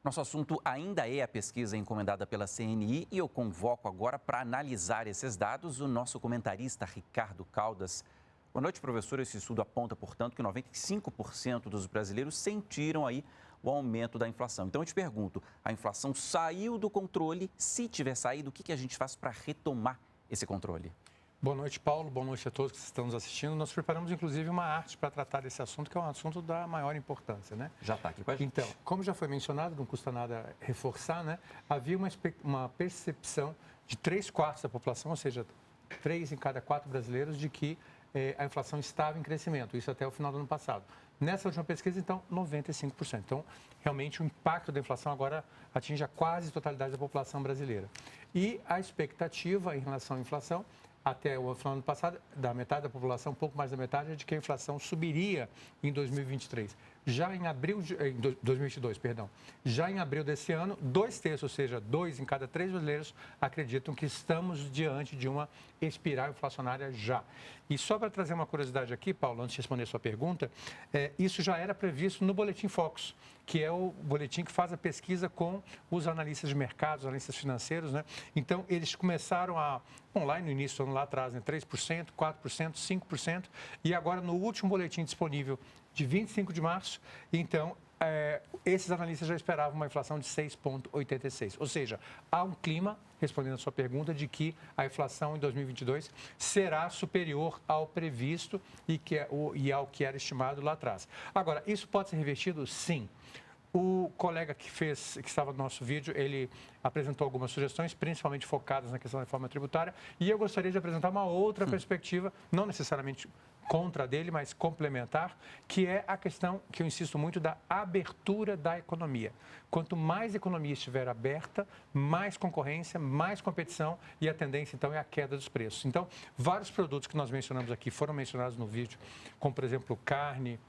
Nosso assunto ainda é a pesquisa encomendada pela CNI e eu convoco agora para analisar esses dados o nosso comentarista Ricardo Caldas. Boa noite, professor. Esse estudo aponta, portanto, que 95% dos brasileiros sentiram aí o aumento da inflação. Então, eu te pergunto, a inflação saiu do controle? Se tiver saído, o que a gente faz para retomar esse controle? Boa noite, Paulo. Boa noite a todos que estão nos assistindo. Nós preparamos, inclusive, uma arte para tratar desse assunto, que é um assunto da maior importância, né? Já está aqui com a gente. Então, como já foi mencionado, não custa nada reforçar, né? Havia uma percepção de 3/4 da população, ou seja, 3 em cada 4 brasileiros, de que a inflação estava em crescimento, isso até o final do ano passado. Nessa última pesquisa, então, 95%. Então, realmente, o impacto da inflação agora atinge a quase totalidade da população brasileira. E a expectativa em relação à inflação até o final do ano passado, da metade da população, um pouco mais da metade, é de que a inflação subiria em 2023. Já em abril, em 2022, perdão. Já em abril desse ano, 2/3, ou seja, 2 em cada 3 brasileiros acreditam que estamos diante de uma espiral inflacionária já. E só para trazer uma curiosidade aqui, Paulo, antes de responder a sua pergunta, isso já era previsto no Boletim Focus, que é o boletim que faz a pesquisa com os analistas de mercado, os analistas financeiros, né? Então, eles começaram lá no início do ano lá atrás, né? 3%, 4%, 5%, e agora no último boletim disponível de 25 de março, então, esses analistas já esperavam uma inflação de 6,86. Ou seja, há um clima, respondendo a sua pergunta, de que a inflação em 2022 será superior ao previsto e ao que era estimado lá atrás. Agora, isso pode ser revertido? Sim. O colega que estava no nosso vídeo, ele apresentou algumas sugestões, principalmente focadas na questão da reforma tributária, e eu gostaria de apresentar uma outra perspectiva, não necessariamente contra a dele, mas complementar, que é a questão que eu insisto muito da abertura da economia. Quanto mais a economia estiver aberta, mais concorrência, mais competição e a tendência, então, é a queda dos preços. Então, vários produtos que nós mencionamos aqui foram mencionados no vídeo, como, por exemplo, carne,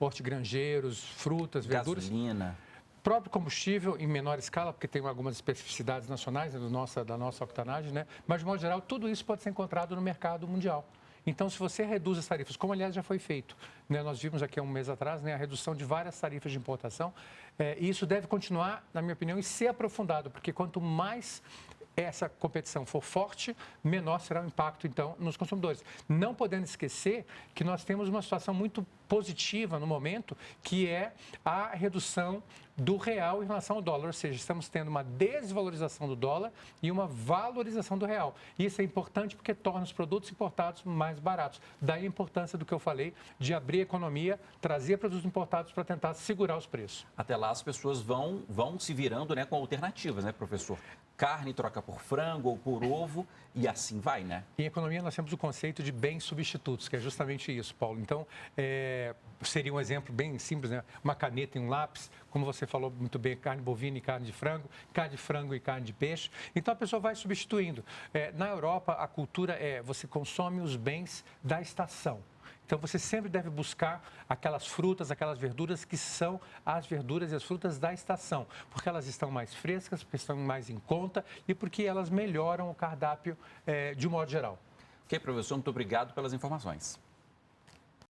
hortigranjeiros, frutas, verduras. Gasolina. Próprio combustível em menor escala, porque tem algumas especificidades nacionais da nossa octanagem, né? Mas, de modo geral, tudo isso pode ser encontrado no mercado mundial. Então, se você reduz as tarifas, como aliás já foi feito, né? Nós vimos aqui há um mês atrás, né, a redução de várias tarifas de importação, e isso deve continuar, na minha opinião, e ser aprofundado, porque quanto mais essa competição for forte, menor será o impacto, então, nos consumidores. Não podendo esquecer que nós temos uma situação muito positiva no momento, que é a redução do real em relação ao dólar, ou seja, estamos tendo uma desvalorização do dólar e uma valorização do real. Isso é importante porque torna os produtos importados mais baratos. Daí a importância do que eu falei de abrir a economia, trazer produtos importados para tentar segurar os preços. Até lá as pessoas vão se virando, né, com alternativas, né, professor? Carne troca por frango ou por ovo e assim vai, né? Em economia nós temos o conceito de bens substitutos, que é justamente isso, Paulo. Então, seria um exemplo bem simples, né? Uma caneta e um lápis, como você falou muito bem, carne bovina e carne de frango e carne de peixe. Então, a pessoa vai substituindo. Na Europa, a cultura você consome os bens da estação. Então, você sempre deve buscar aquelas frutas, aquelas verduras que são as verduras e as frutas da estação, porque elas estão mais frescas, porque estão mais em conta e porque elas melhoram o cardápio de um modo geral. Ok, professor, muito obrigado pelas informações.